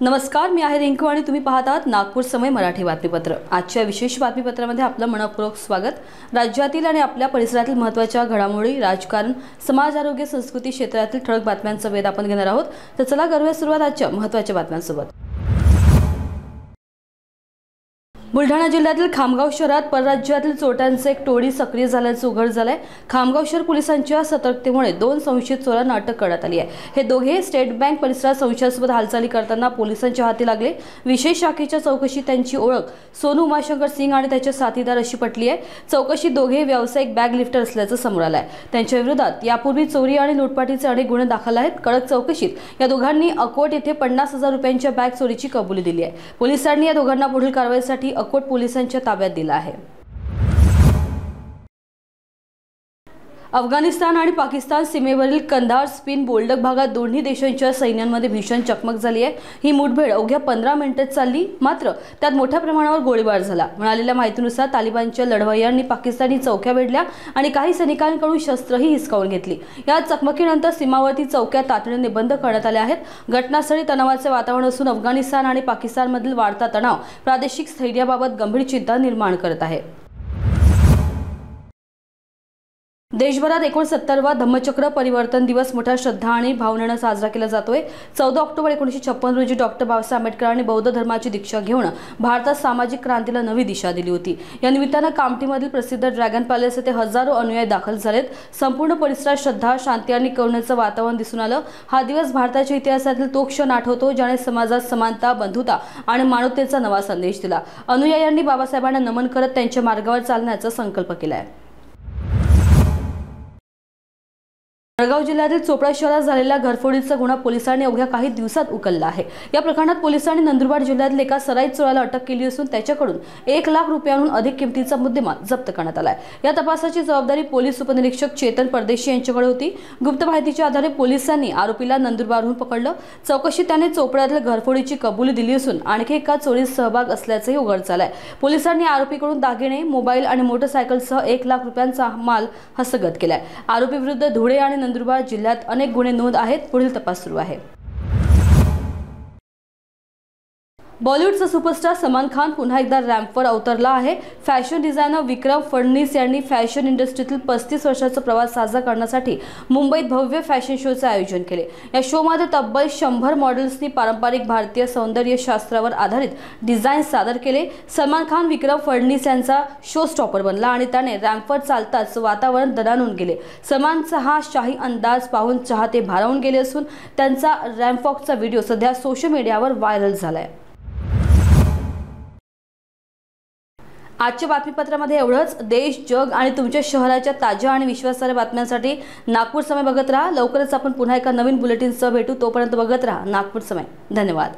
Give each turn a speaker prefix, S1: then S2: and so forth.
S1: नमस्कार, मी आहे रिंकू आणि तुम्ही पाहत आहात नागपूर समय मराठी बातमीपत्र। आजच्या विशेष बातमीपत्रामध्ये आपलं मनपूर्वक स्वागत। राज्यातील आणि आपल्या परिसरातील महत्त्वाच्या घडामोडी, राजकारण, समाज, आरोग्य, संस्कृती क्षेत्रातील ठळक बातम्यांचा वेध आपण घेणार आहोत। तर चला करूया सुरुवात आजच्या महत्त्वाच्या बातम्यांसोबत। बुलढाणा जिल्ह्यातील खामगाव शहरात परराज्यातील चोरट्यांचे एक टोळी सक्रिय झाल्याचे उघड झाले। खामगाव शहर पोलिसांच्या सतर्कतेमुळे 2 संशयित चोरांना अटक करण्यात आली आहे। हे दोघे स्टेट बँक परिसरात संशयास्पद हालचाली करताना पोलिसांच्या हाती लागले। विशेष शाखेच्या चौकशीत त्यांची ओळख सोनू उमाशंकर सिंग आणि त्याचे साथीदार अशी पटली आहे। चौकशीत दोघे व्यावसायिक बॅग लिफ्टर असल्याचं समोर आलं आहे। त्यांच्या विरोधात यापूर्वी चोरी आणि लूटपाटीचे अनेक गुन्हे दाखल आहेत। कडक चौकशीत या दोघांनी अकोट येथे 50,000 रुपयांच्या बॅग चोरीची कबुली दिली आहे। पोलिसांनी या दोघांना पुढील कारवाईसाठी अकोट पोलिसांच्या ताब्यात दिला आहे। अफगाणिस्तान आणि पाकिस्तान सीमेवरील कंधार स्पिन बोल्डक भागात दोन्ही देशांच्या सैन्यांमध्ये भीषण चकमक झाली आहे। ही मुठभेड अवघ्या 15 मिनिटात चालली, मात्र त्यात मोठ्या प्रमाणावर गोळीबार झाला। मिळालेल्या माहितीनुसार तालिबानच्या लढवय्यांनी पाकिस्तानी चौक्या वेढल्या आणि काही सैनिकांकडून शस्त्रही हिसकावून घेतली। या चकमकीनंतर सीमावर्ती चौक्या तातडीने बंद करण्यात आल्या आहेत। घटनास्थळी तणावाचे वातावरण असून अफगाणिस्तान आणि पाकिस्तानमधील वाढता तणाव प्रादेशिक स्थैर्याबाबत गंभीर चिंता निर्माण करत आहे। देशभरात 69वा धम्मचक्र परिवर्तन दिवस मोठ्या श्रद्धा आणि भावनेने साजरा केला जातोय। 14 ऑक्टोबर 1956 रोजी डॉक्टर बाबासाहेब आंबेडकरांनी बौद्ध धर्माची दीक्षा घेऊन भारतात सामाजिक क्रांतीला नवी दिशा दिली होती। या निमित्ताने कामठीमधील प्रसिद्ध ड्रॅगन पॅलेस येथे हजारो अनुयायी दाखल झालेत। संपूर्ण परिसरात श्रद्धा, शांती आणि करुणेचं वातावरण दिसून आलं। हा दिवस भारताच्या इतिहासातील तो क्षण आठवतो ज्याने समाजात समानता, बंधुता आणि मानवतेचा नवा संदेश दिला। अनुयायांनी बाबासाहेबांना नमन करत त्यांच्या मार्गावर चालण्याचा संकल्प केलाय। जळगाव जिल्ह्यातील चोपडा शहरात झालेल्या घरफोडीचा गुन्हा पोलिसांनी अवघ्या काही दिवसात उकलला आहे। या प्रकरणात पोलिसांनी नंदुरबार जिल्ह्यातील एका सराईत चोराला अटक केली असून त्याच्याकडून 1 लाख रुपयांहून अधिक किमतीचा मुद्देमाल जप्त करण्यात आला आहे। या तपासाची जबाबदारी पोलीस उपनिरीक्षक चेतन परदेशी यांच्याकडे होती। गुप्त माहितीच्या आधारे पोलिसांनी आरोपीला नंदुरबारहून पकडलं। चौकशीत त्याने चोपड्यातील घरफोडीची कबुली दिली असून आणखी एका चोरीत सहभाग असल्याचंही उघड झालंय। पोलिसांनी आरोपीकडून दागिने, मोबाईल आणि मोटरसायकलसह 1 लाख रुपयांचा माल हस्तगत केलाय। आरोपी विरुद्ध धुळे आणि नंदुरबार जिल्ह्यात अनेक गुन्हे नोंद आहेत। पुढील तपास सुरू आहे। बॉलिवूडचा सुपरस्टार सलमान खान पुन्हा एकदा रॅम्पवर अवतरला आहे। फॅशन डिझायनर विक्रम फडणीस यांनी फॅशन इंडस्ट्रीतील 35 वर्षाचा प्रवास साजरा करण्यासाठी मुंबईत भव्य फॅशन शोचे आयोजन केले। या शोमध्ये तब्बल 100 मॉडेल्सनी पारंपरिक भारतीय सौंदर्य शास्त्रावर आधारित डिझाईन सादर केले। सलमान खान विक्रम फडणीस यांचा शो स्टॉपर बनला आणि त्याने रॅम्पवर चालताच वातावरण दणाणून गेले। सलमानचा हा शाही अंदाज पाहून चाहते भारावून गेले असून त्यांचा रॅम्प वॉकचा व्हिडिओ सध्या सोशल मीडियावर व्हायरल झालाय। आजच्या बातमीपत्रामध्ये एवढंच। देश, जग आणि तुमच्या शहराच्या ताज्या आणि विश्वासार्ह बातम्यांसाठी नागपूर समय बघत राहा। लवकरच आपण पुन्हा एका नवीन बुलेटिनसह भेटू। तोपर्यंत बघत राहा नागपूर समय। धन्यवाद।